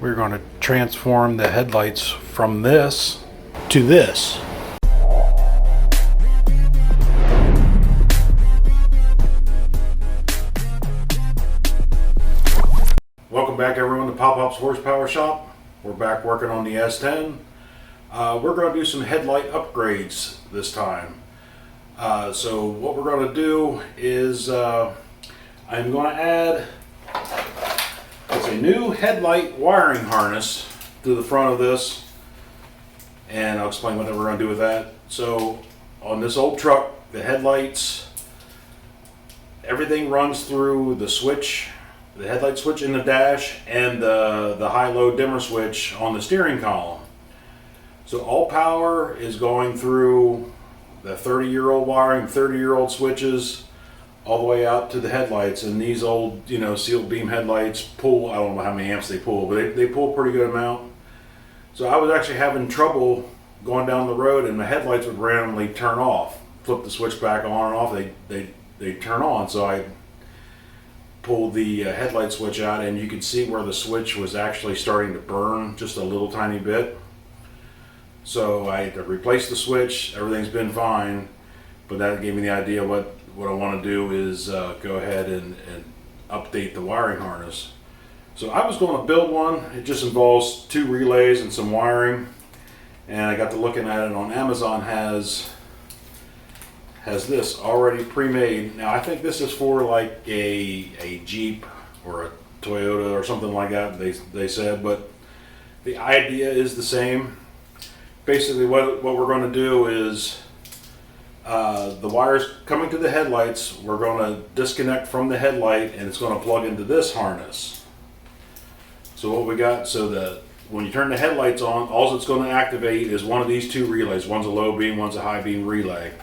We're going to transform the headlights from this to this. Welcome back everyone to Pop-Up's Horsepower Shop. We're back working on the S10. We're going to do some headlight upgrades this time. So what we're going to do is I'm going to add a new headlight wiring harness to the front of this, and I'll explain what we're going to do with that. So on this old truck, the headlights, everything runs through the switch, the headlight switch in the dash, and the high-low dimmer switch on the steering column. So all power is going through the 30-year-old wiring, 30-year-old switches, all the way out to the headlights. And these old, sealed beam headlights pull, I don't know how many amps they pull, but they pull a pretty good amount. So I was actually having trouble going down the road, and the headlights would randomly turn off. Flip the switch back on and off, they turn on. So I pulled the headlight switch out, and you could see where the switch was actually starting to burn just a little tiny bit. So I replaced the switch. Everything's been fine, but that gave me the idea what I want to do is go ahead and update the wiring harness. So I was going to build one. It just involves 2 relays and some wiring, and I got to looking at it on Amazon. Has this already pre-made. Now I think this is for like a Jeep or a Toyota or something like that, they said, but the idea is the same. Basically what we're going to do is the wires coming to the headlights, we're going to disconnect from the headlight, and it's going to plug into this harness. So what we got, so that when you turn the headlights on, all it's going to activate is one of these 2 relays. One's a low beam, one's a high beam relay.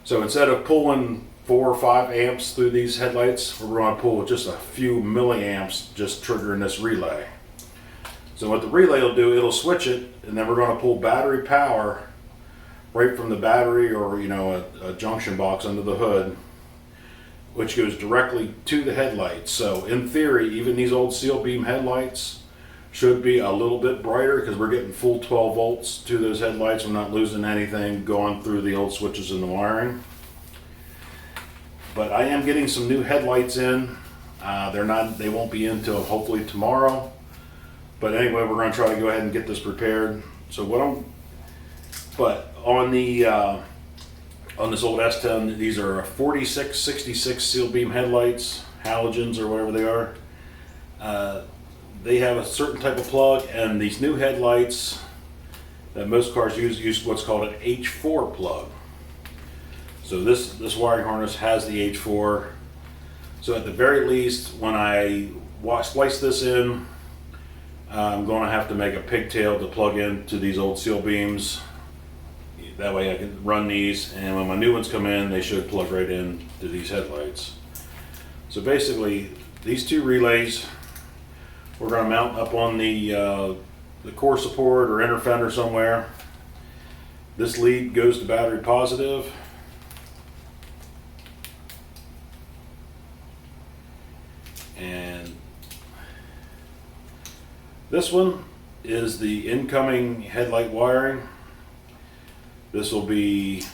So instead of pulling 4 or 5 amps through these headlights, we're going to pull just a few milliamps just triggering this relay. So what the relay will do, it'll switch it, and then we're going to pull battery power right from the battery, or a junction box under the hood, which goes directly to the headlights. So in theory, even these old steel beam headlights should be a little bit brighter because we're getting full 12 volts to those headlights. We're not losing anything going through the old switches in the wiring. But I am getting some new headlights in. They won't be in until hopefully tomorrow. But anyway, we're going to try to go ahead and get this prepared. So on this old S10, these are 4666 steel beam headlights, halogens or whatever they are. They have a certain type of plug, and these new headlights that most cars use what's called an H4 plug. So this wiring harness has the H4. So at the very least, when I splice this in, I'm going to have to make a pigtail to plug into these old steel beams. That way I can run these, and when my new ones come in, they should plug right in to these headlights. So basically, these 2 relays, we're going to mount up on the core support or inner fender somewhere. This lead goes to battery positive. And this one is the incoming headlight wiring. This will be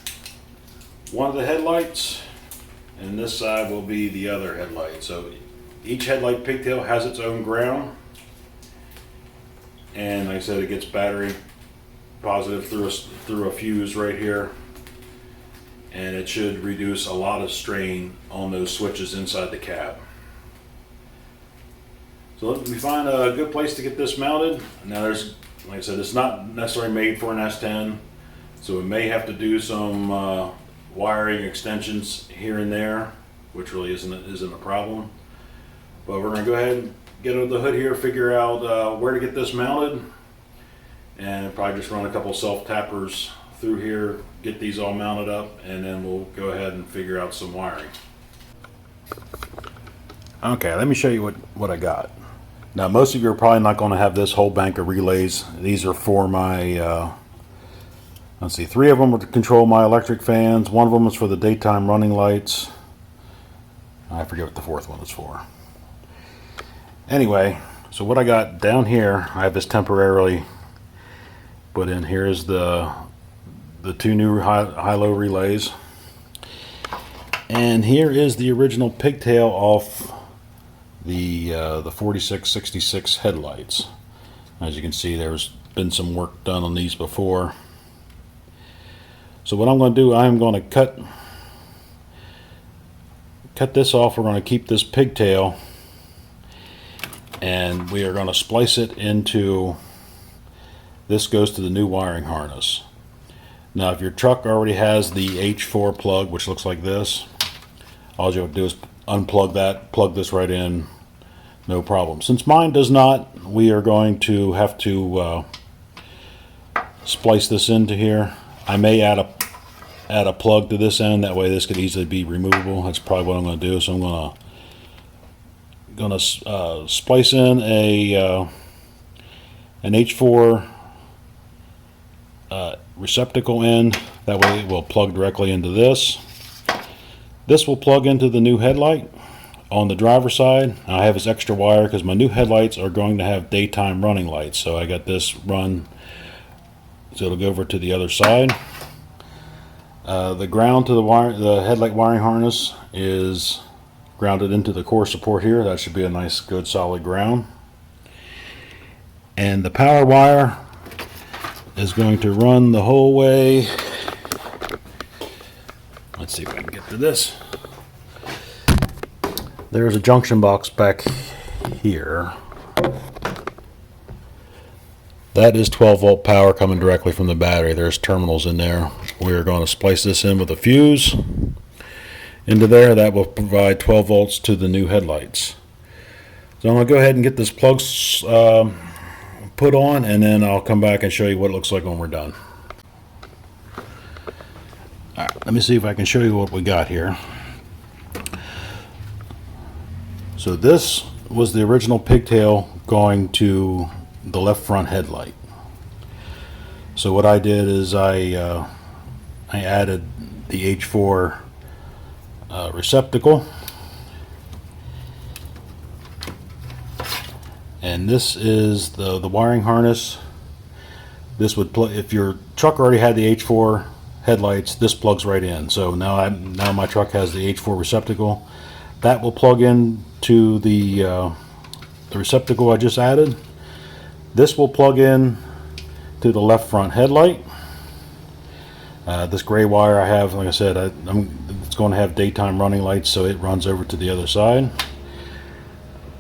one of the headlights, and this side will be the other headlight. So each headlight pigtail has its own ground, and like I said, it gets battery positive through a fuse right here, and it should reduce a lot of strain on those switches inside the cab. So let me find a good place to get this mounted. Now like I said, it's not necessarily made for an S10, so we may have to do some wiring extensions here and there, which really isn't a problem. But we're going to go ahead and get under the hood here, figure out where to get this mounted, and probably just run a couple self-tappers through here, get these all mounted up, and then we'll go ahead and figure out some wiring. Okay, let me show you what I got. Now most of you are probably not going to have this whole bank of relays. These are for my let's see, 3 of them are to control my electric fans. 1 of them is for the daytime running lights. I forget what the 4th one is for. Anyway, So what I got down here, I have this temporarily put in. Here's the two new high-low relays. And here is the original pigtail off the 4666 headlights. As you can see, there's been some work done on these before. So what I'm going to do, I'm going to cut this off. We're going to keep this pigtail, and we are going to splice it into, this goes to the new wiring harness. Now if your truck already has the H4 plug, which looks like this, all you have to do is unplug that, plug this right in, no problem. Since mine does not, we are going to have to splice this into here. I may add a plug to this end, that way this could easily be removable. That's probably what I'm going to do. So I'm going to splice in an H4 receptacle end. That way it will plug directly into this. This will plug into the new headlight on the driver's side. I have this extra wire because my new headlights are going to have daytime running lights. So I got this run, so it'll go over to the other side. The ground to the headlight wiring harness is grounded into the core support here. That should be a nice, good, solid ground. And the power wire is going to run the whole way. Let's see if I can get to this. There's a junction box back here. That is 12 volt power coming directly from the battery. There's terminals in there. We're going to splice this in with a fuse into there. That will provide 12 volts to the new headlights. So I'm going to go ahead and get this plug put on, and then I'll come back and show you what it looks like when we're done. Alright, let me see if I can show you what we got here. So this was the original pigtail going to the left front headlight. So what I did is I added the H4 receptacle, and this is the wiring harness. This would if your truck already had the H4 headlights, this plugs right in. So now my truck has the H4 receptacle. That will plug in to the receptacle I just added. This will plug in to the left front headlight. This gray wire I have, like I said, it's going to have daytime running lights, so it runs over to the other side.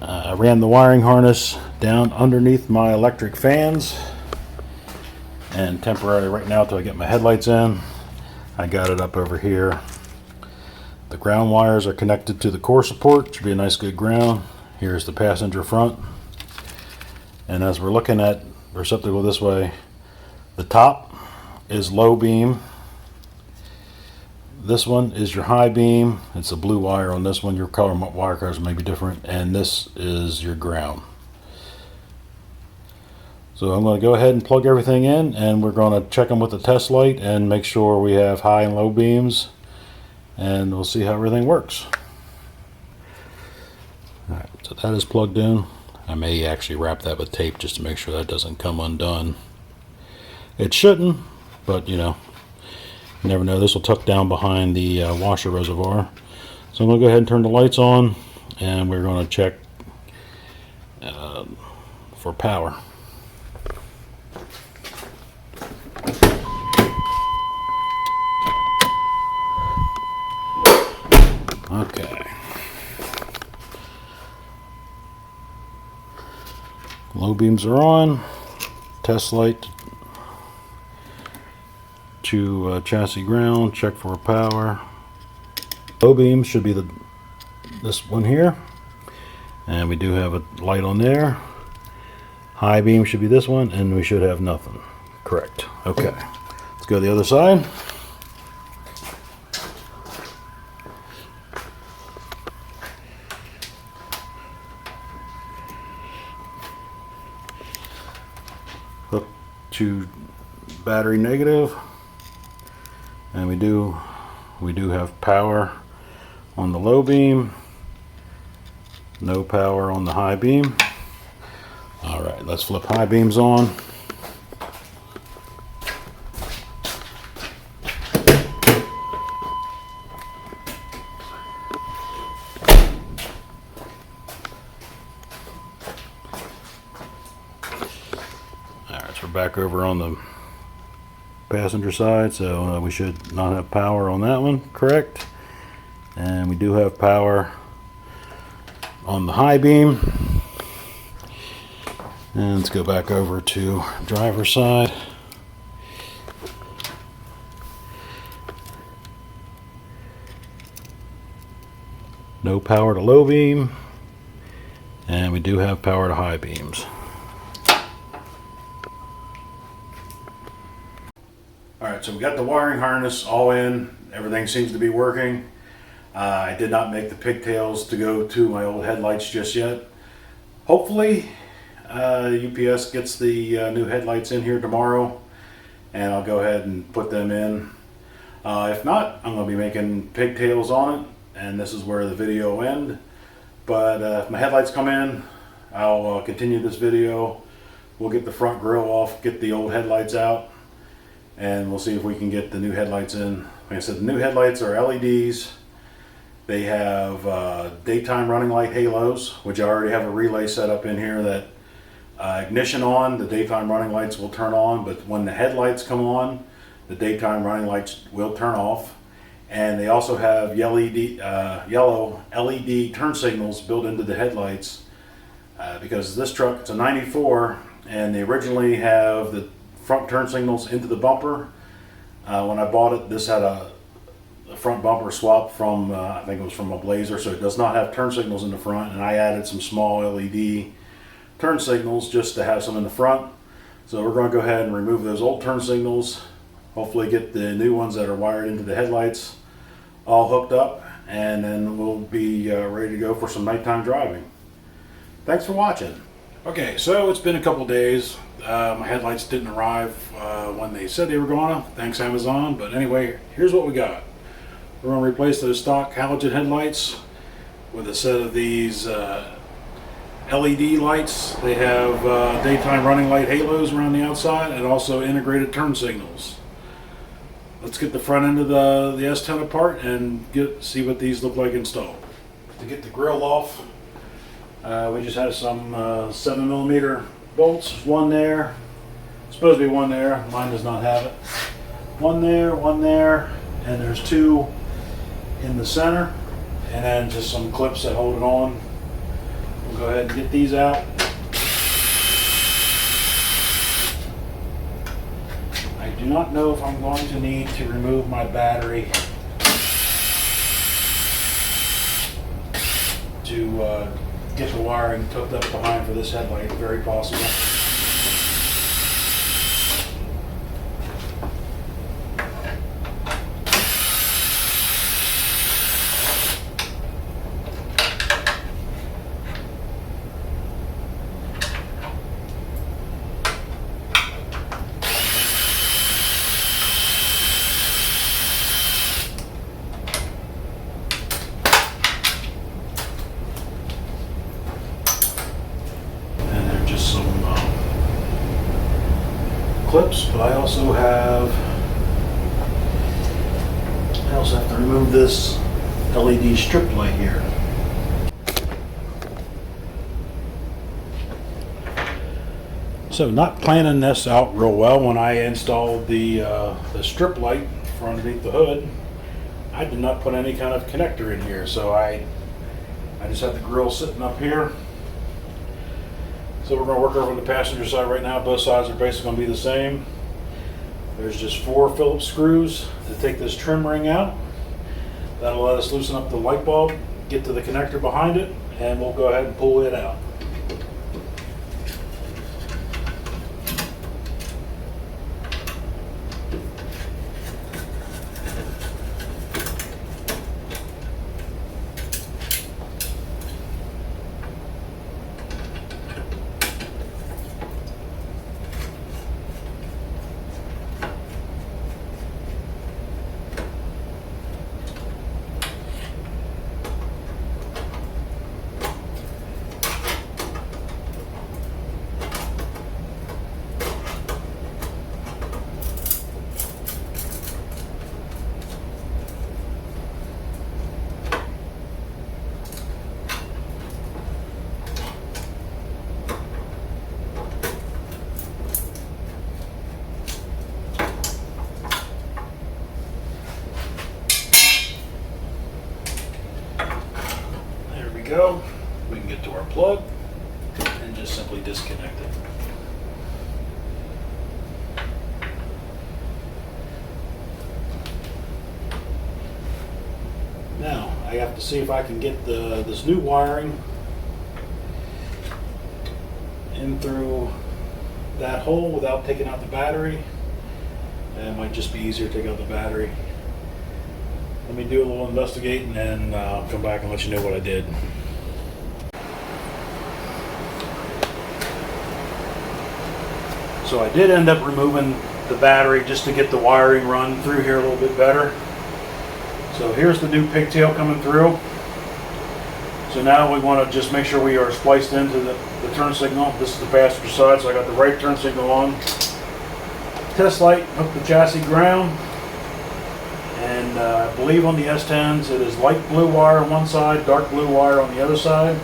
I ran the wiring harness down underneath my electric fans, and temporarily right now till I get my headlights in, I got it up over here. The ground wires are connected to the core support. Should be a nice good ground. Here's the passenger front. And as we're looking at the receptacle this way, the top is low beam. This one is your high beam. It's a blue wire on this one. Your color wire colors may be different. And this is your ground. So I'm going to go ahead and plug everything in, and we're going to check them with the test light and make sure we have high and low beams, and we'll see how everything works. Alright, so that is plugged in. I may actually wrap that with tape just to make sure that doesn't come undone. It shouldn't, but you know, you never know. This will tuck down behind the washer reservoir. So I'm going to go ahead and turn the lights on, and we're going to check for power. Okay. Low beams are on. Test light to chassis ground. Check for power. Low beam should be this one here, and we do have a light on there. High beam should be this one, and we should have nothing. Correct. Okay. Let's go to the other side. Hook to battery negative, and we do have power on the low beam, no power on the high beam. All right, let's flip high beams on. All right, so we're back over on the passenger side, so we should not have power on that one, correct? And we do have power on the high beam. And let's go back over to driver's side. No power to low beam, and we do have power to high beams. Alright, so we got the wiring harness all in. Everything seems to be working. I did not make the pigtails to go to my old headlights just yet. Hopefully UPS gets the new headlights in here tomorrow, and I'll go ahead and put them in. If not, I'm going to be making pigtails on it, and this is where the video will end. But if my headlights come in, I'll continue this video. We'll get the front grille off, get the old headlights out, and we'll see if we can get the new headlights in. Like I said, the new headlights are LEDs. They have daytime running light halos, which I already have a relay set up in here that ignition on, the daytime running lights will turn on, but when the headlights come on, the daytime running lights will turn off. And they also have yellow LED turn signals built into the headlights because this truck, it's a 94, and they originally have the front turn signals into the bumper. When I bought it, this had a front bumper swap from, I think it was from a Blazer, so it does not have turn signals in the front, and I added some small LED turn signals just to have some in the front. So we're going to go ahead and remove those old turn signals, hopefully get the new ones that are wired into the headlights all hooked up, and then we'll be ready to go for some nighttime driving. Thanks for watching. Okay, so it's been a couple days. My headlights didn't arrive when they said they were gonna, thanks Amazon, but anyway, here's what we got. We're going to replace those stock halogen headlights with a set of these LED lights. They have daytime running light halos around the outside and also integrated turn signals. Let's get the front end of the S10 apart and see what these look like installed. To get the grill off, we just had some 7mm bolts. One there, supposed to be one there, mine does not have it. One there, and there's two in the center, and then just some clips that hold it on. We'll go ahead and get these out. I do not know if I'm going to need to remove my battery to get the wiring tucked up behind for this headlight. Very possible. Clips, but I also have to remove this LED strip light here. So not planning this out real well when I installed the strip light for underneath the hood. I did not put any kind of connector in here, so I just had the grill sitting up here. So we're going to work over on the passenger side right now. Both sides are basically going to be the same. There's just 4 Phillips screws to take this trim ring out. That'll let us loosen up the light bulb, get to the connector behind it, and we'll go ahead and pull it out. I have to see if I can get this new wiring in through that hole without taking out the battery. And it might just be easier to take out the battery. Let me do a little investigating and I'll come back and let you know what I did. So I did end up removing the battery just to get the wiring run through here a little bit better. So here's the new pigtail coming through. So now we want to just make sure we are spliced into the turn signal. This is the passenger side, so I got the right turn signal on. Test light, hook the chassis ground. And I believe on the S10s it is light blue wire on one side, dark blue wire on the other side.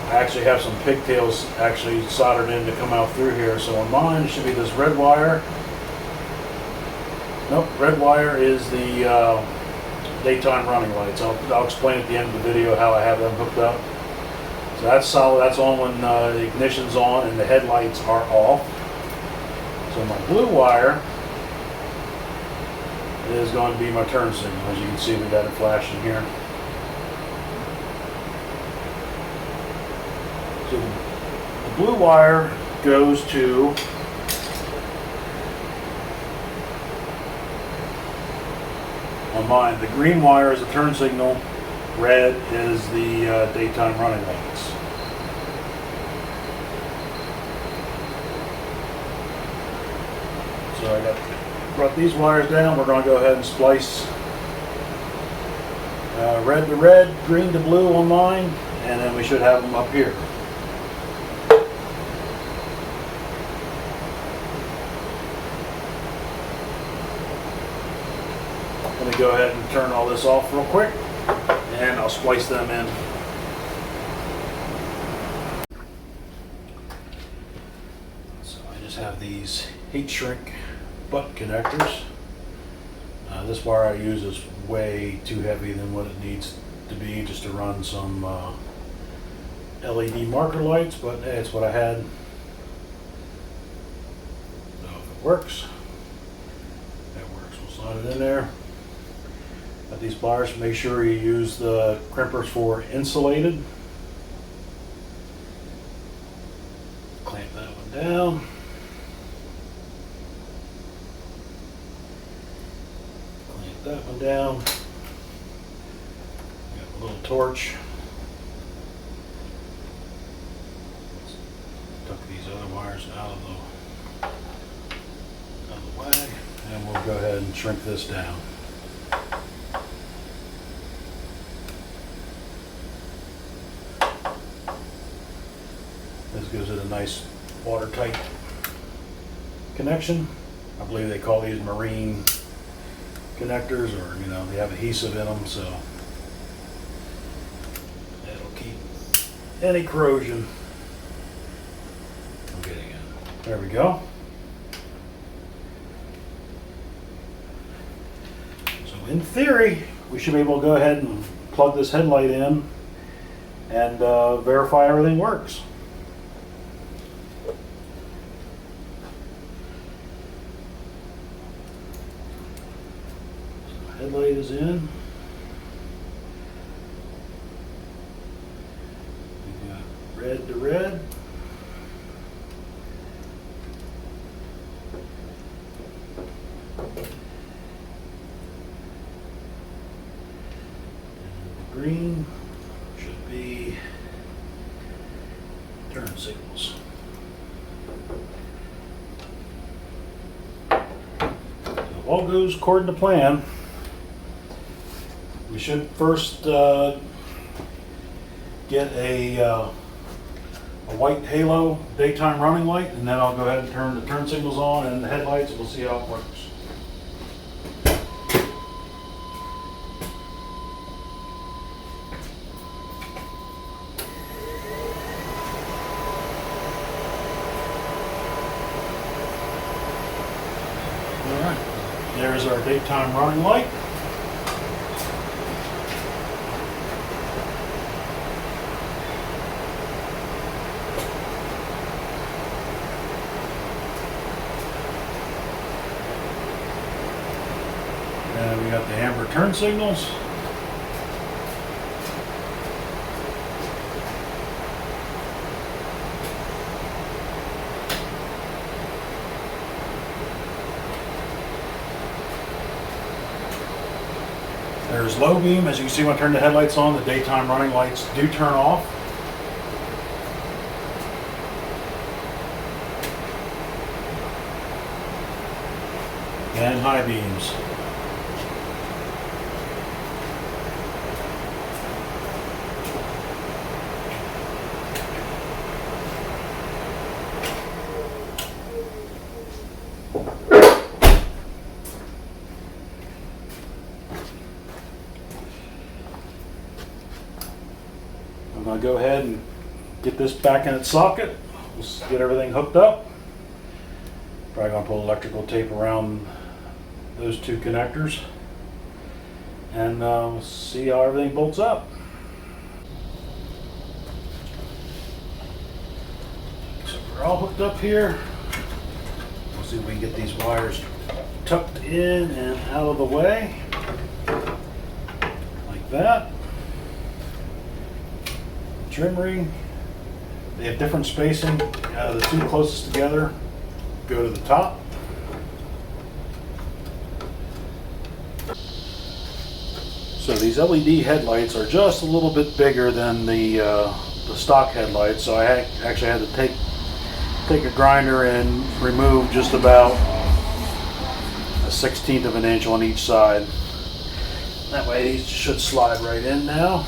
I actually have some pigtails actually soldered in to come out through here. So on mine it should be this red wire. Nope, red wire is the daytime running lights. I'll explain at the end of the video how I have them hooked up. So that's solid, that's on when the ignition's on and the headlights are off. So my blue wire is going to be my turn signal. As you can see, we got it flashing here. So the blue wire goes to on mine. The green wire is the turn signal. Red is the daytime running lights. So I brought these wires down. We're going to go ahead and splice red to red, green to blue on mine, and then we should have them up here. Let me go ahead and turn all this off real quick, and I'll splice them in. So I just have these heat shrink butt connectors. This wire I use is way too heavy than what it needs to be just to run some LED marker lights, but hey, it's what I had. So if it works, that works. We'll slide it in there. Got these pliers. Make sure you use the crimpers for insulated. Clamp that one down. Clamp that one down. Got a little torch. Tuck these other wires out of the way, and we'll go ahead and shrink this down. This gives it a nice watertight connection. I believe they call these marine connectors, or you know, they have adhesive in them, so that'll keep any corrosion from getting in. There we go. So in theory, we should be able to go ahead and plug this headlight in and verify everything works. Headlight is in. We've got red to red. And the green should be turn signals. So if all goes according to plan, we should first get a white halo daytime running light, and then I'll go ahead and turn the turn signals on and the headlights, and we'll see how it works. All right, there's our daytime running light. And we got the amber turn signals. There's low beam. As you can see when I turn the headlights on, the daytime running lights do turn off. And high beams. I'm going to go ahead and get this back in its socket. Let's get everything hooked up. Probably going to put electrical tape around those two connectors and see how everything bolts up. So we're all hooked up here. We'll see if we can get these wires tucked in and out of the way like that. Trim ring, they have different spacing. The two closest together go to the top. So these LED headlights are just a little bit bigger than the stock headlights, so I actually had to take a grinder and remove just about a 1/16 of an inch on each side. That way these should slide right in now.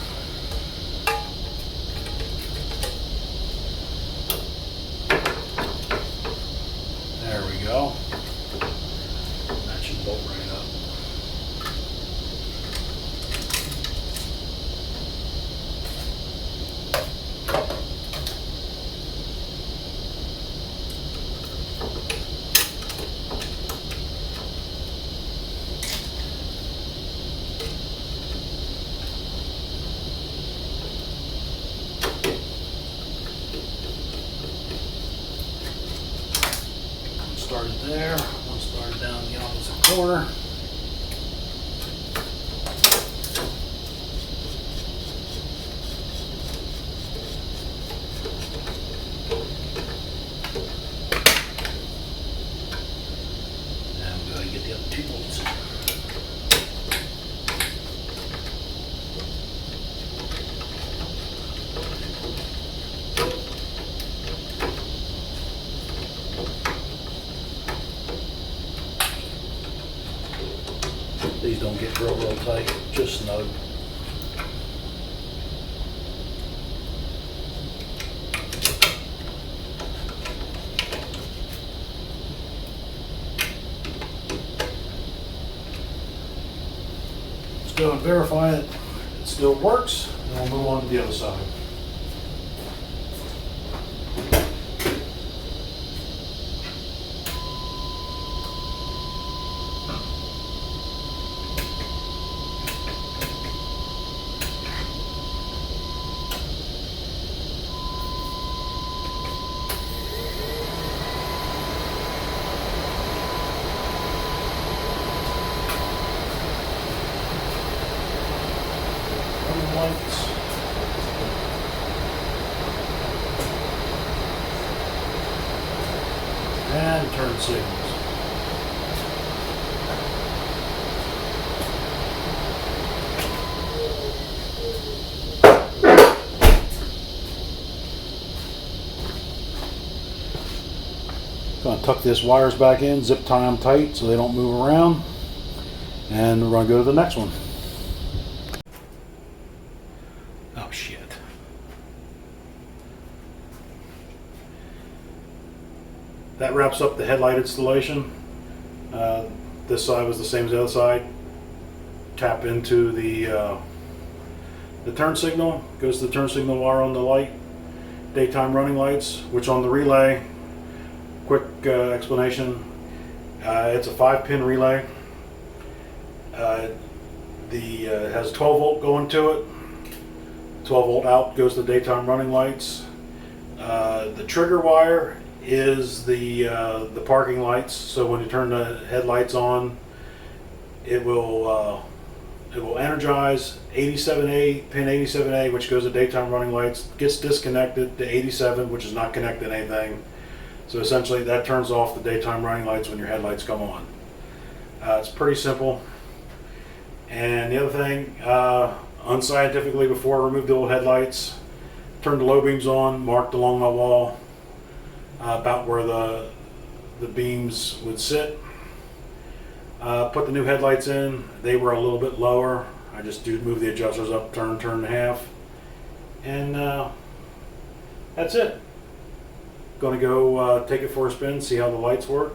There we go. That should bolt right up. Started there, one started down the opposite corner. And we're going to get the other two bolts in. These don't get real tight, just snug. Let's go and verify that it still works, and we'll move on to the other side. Lights. And turn signals. Gonna tuck this wires back in, zip tie them tight so they don't move around, and we're gonna go to the next one. Oh shit. That wraps up the headlight installation. This side was the same as the other side. Tap into the turn signal, goes to the turn signal wire on the light. Daytime running lights, which on the relay, quick explanation, it's a 5-pin relay. It has 12 volt going to it. 12 volt out goes to daytime running lights. The trigger wire is the parking lights. So when you turn the headlights on, it will energize 87A, pin 87A, which goes to daytime running lights, gets disconnected to 87, which is not connected to anything. So essentially that turns off the daytime running lights when your headlights come on. It's pretty simple. And the other thing, unscientifically, before I removed the old headlights, turned the low beams on, marked along my wall about where the beams would sit. Put the new headlights in. They were a little bit lower. I just move the adjusters up, turn and a half, and that's it. Going to go take it for a spin, see how the lights work,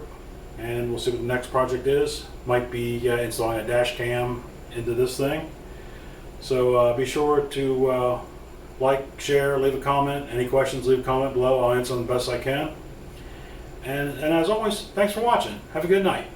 and we'll see what the next project is. Might be installing a dash cam into this thing. So be sure to like, share, leave a comment. Any questions, leave a comment below. I'll answer them the best I can. And as always, thanks for watching. Have a good night.